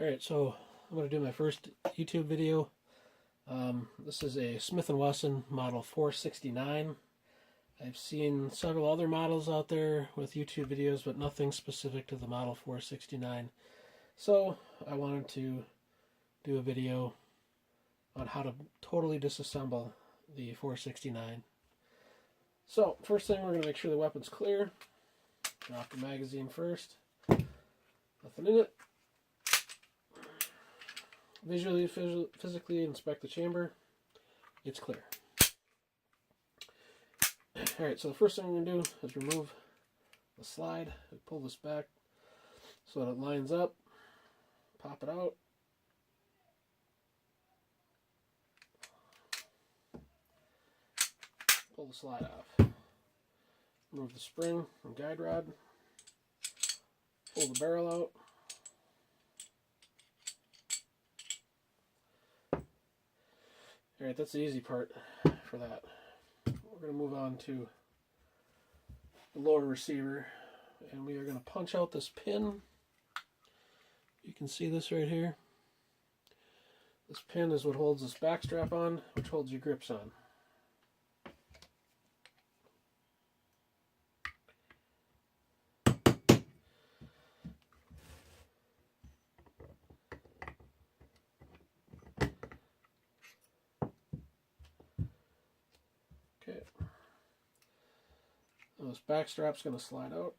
Alright, so I'm going to do my first YouTube video. This is a Smith Wesson model 469. I've seen several other models out there with YouTube videos, but nothing specific to the model 469. So I wanted to do a video on how to totally disassemble the 469. So first thing, we're going to make sure the weapon's clear. Drop the magazine first. Nothing in it. Physically inspect the chamber. It's clear. Alright, so the first thing we're going to do is remove the slide. We pull this back so that it lines up. Pop it out. Pull the slide off. Remove the spring and guide rod. Pull the barrel out. Alright, that's the easy part for that. We're going to move on to the lower receiver, and we are going to punch out this pin. You can see this right here. This pin is what holds this back strap on, which holds your grips on. Okay. Now this back strap's going to slide out.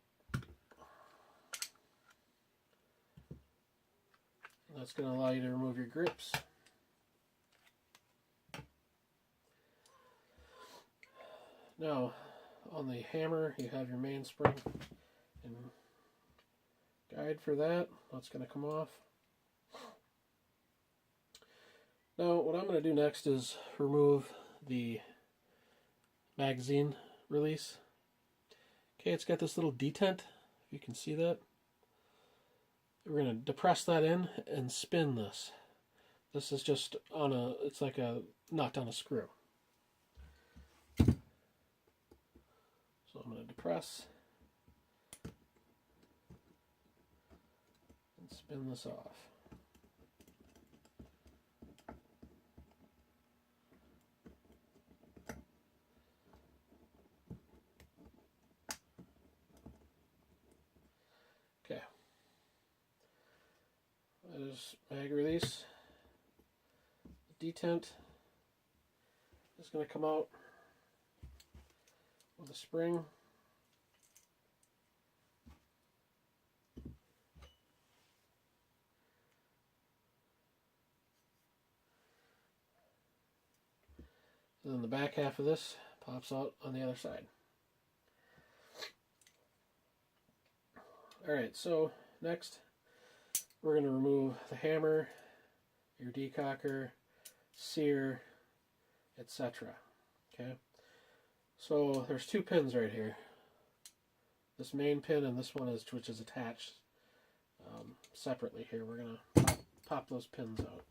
That's going to allow you to remove your grips. Now, on the hammer, you have your mainspring and guide for that. That's going to come off. Now, what I'm going to do next is remove the magazine release. Okay, it's got this little detent, if you can see that. We're going to depress that in and spin this. This is just on a, it's like a nut on a screw. So I'm going to depress and spin this off. Okay. There's mag release. The detent is going to come out with a spring. And then the back half of this pops out on the other side. Alright, so next we're going to remove the hammer, your decocker, sear, etc. Okay, so there's two pins right here. This main pin and this one is, which is attached separately here. We're going to pop those pins out.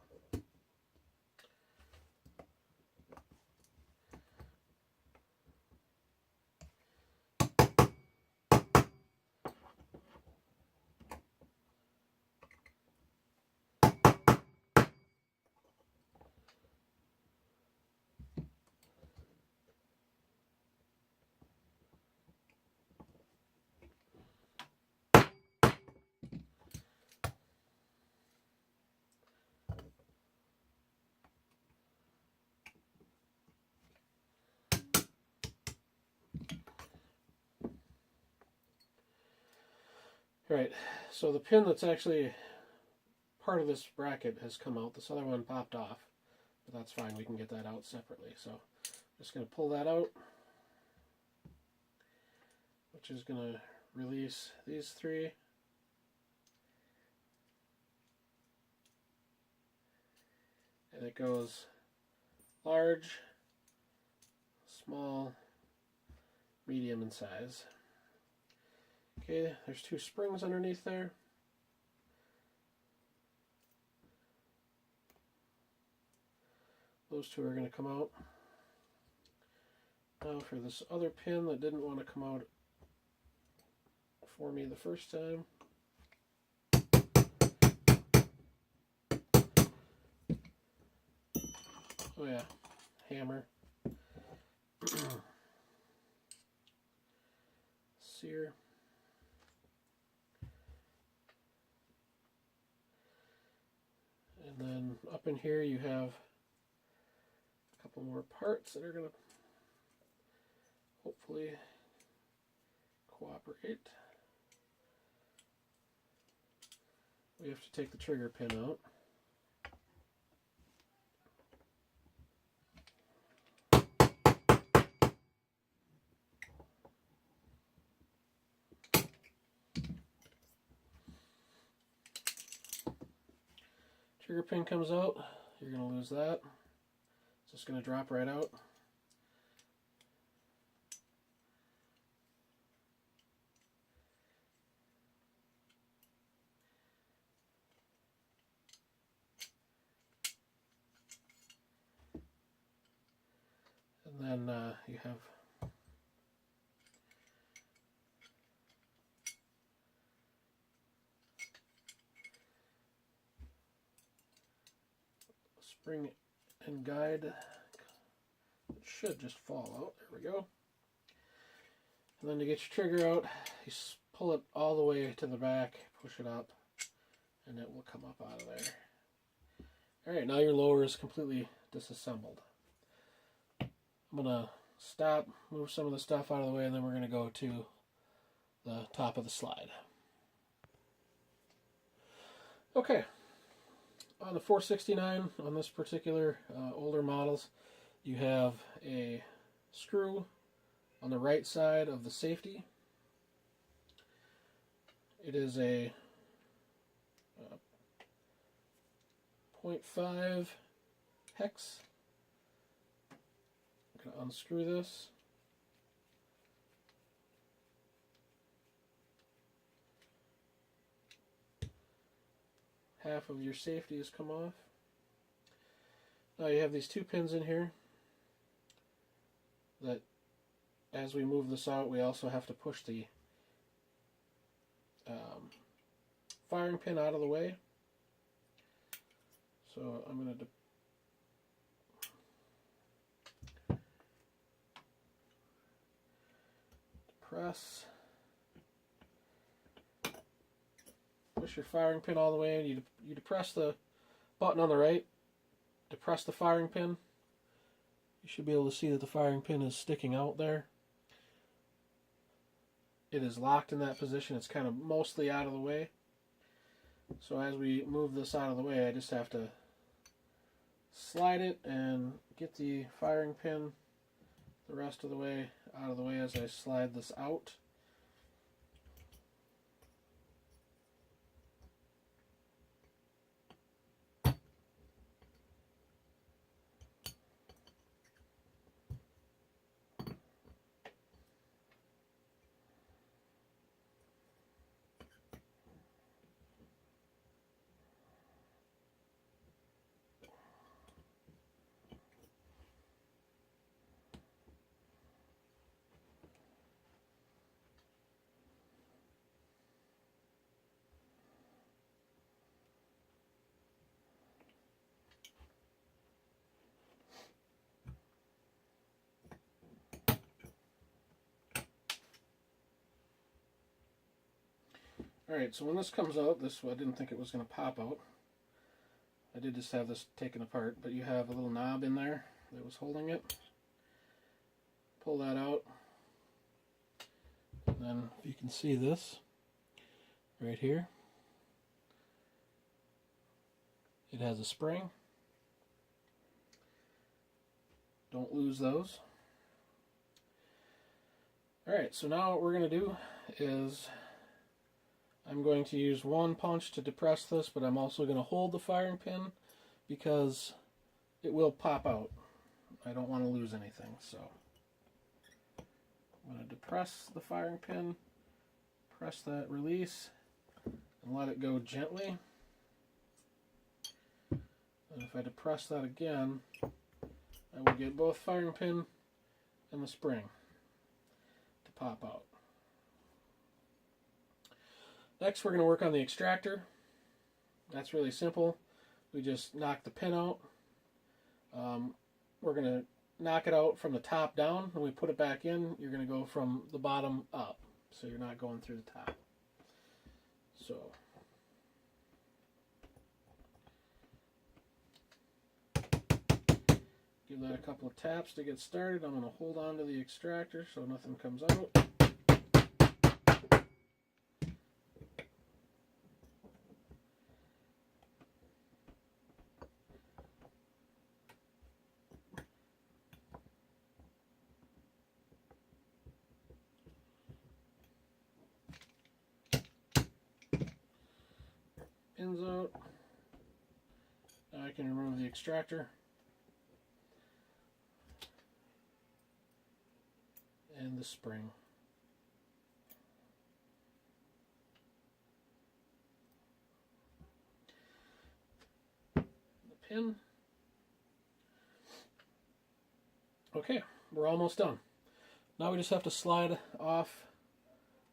Right, so the pin that's actually part of this bracket has come out. This other one popped off, but that's fine. We can get that out separately. So I'm just going to pull that out, which is going to release these three. And it goes large, small, medium in size. Okay, there's two springs underneath there. Those two are going to come out. Now for this other pin that didn't want to come out for me the first time, Oh yeah, hammer. Sear. And then up in here you have a couple more parts that are going to hopefully cooperate. We have to take the trigger pin out. Trigger pin comes out, you're going to lose that. It's just going to drop right out. And then you have spring and guide. It should just fall out. There we go. And then to get your trigger out, you pull it all the way to the back, push it up, and it will come up out of there. Alright, now your lower is completely disassembled. I'm going to stop, move some of the stuff out of the way, and then we're going to go to the top of the slide. Okay, on the 469, on this particular older models, you have a screw on the right side of the safety. It is a 0.5 hex. I'm going to unscrew this. Half of your safety has come off. Now you have these two pins in here that, as we move this out, we also have to push the firing pin out of the way. So I'm going to depress, push your firing pin all the way, and you depress the button on the right, depress the firing pin. You should be able to see that the firing pin is sticking out there. It is locked in that position. It's kind of mostly out of the way. So as we move this out of the way, I just have to slide it and get the firing pin the rest of the way out of the way as I slide this out. Alright, so when this comes out, I didn't think it was going to pop out. I did just have this taken apart, but you have a little knob in there that was holding it. Pull that out. And then if you can see this right here, it has a spring. Don't lose those. Alright, so now what we're going to do is I'm going to use one punch to depress this, but I'm also going to hold the firing pin because it will pop out. I don't want to lose anything, so I'm going to depress the firing pin, press that release, and let it go gently. And if I depress that again, I will get both firing pin and the spring to pop out. Next, we're going to work on the extractor. That's really simple. We just knock the pin out. we're going to knock it out from the top down. When we put it back in, you're going to go from the bottom up, so you're not going through the top. So give that a couple of taps to get started. I'm going to hold on to the extractor so nothing comes out. Pins out. Now I can remove the extractor. And the spring. The pin. Okay, we're almost done. Now we just have to slide off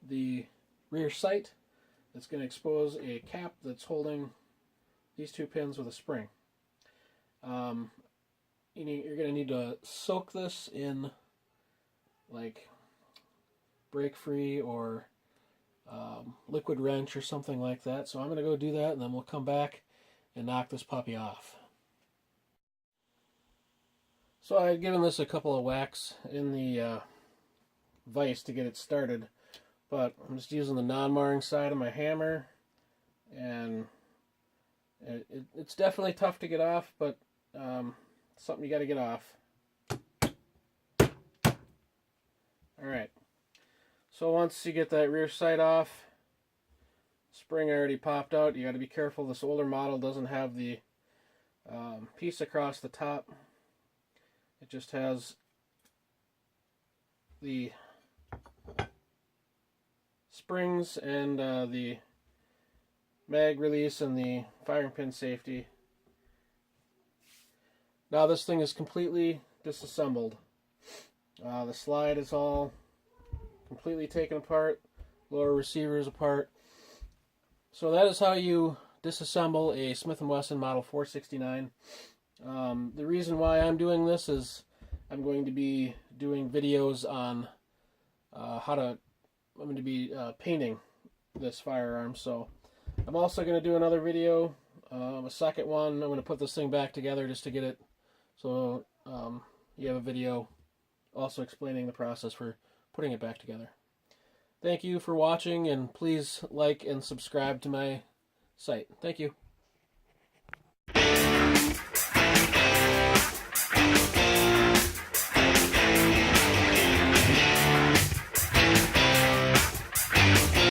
the rear sight. That's going to expose a cap that's holding these two pins with a spring. You're going to need to soak this in like break free or liquid wrench or something like that. So I'm going to go do that, and then we'll come back and knock this puppy off. So I had given this a couple of whacks in the vise to get it started, but I'm just using the non-marring side of my hammer, and it's definitely tough to get off, but something you got to get off. Alright, so once you get that rear sight off, spring already popped out. You got to be careful. This older model doesn't have the piece across the top. It just has the springs and the mag release and the firing pin safety. Now this thing is completely disassembled. The slide is all completely taken apart, lower receiver is apart. So that is how you disassemble a Smith Wesson Model 469. The reason why I'm doing this is I'm going to be doing videos on I'm going to be painting this firearm. So I'm also going to do another video, a second one. I'm going to put this thing back together just to get it so you have a video also explaining the process for putting it back together. Thank you for watching, and please like and subscribe to my site. Thank you.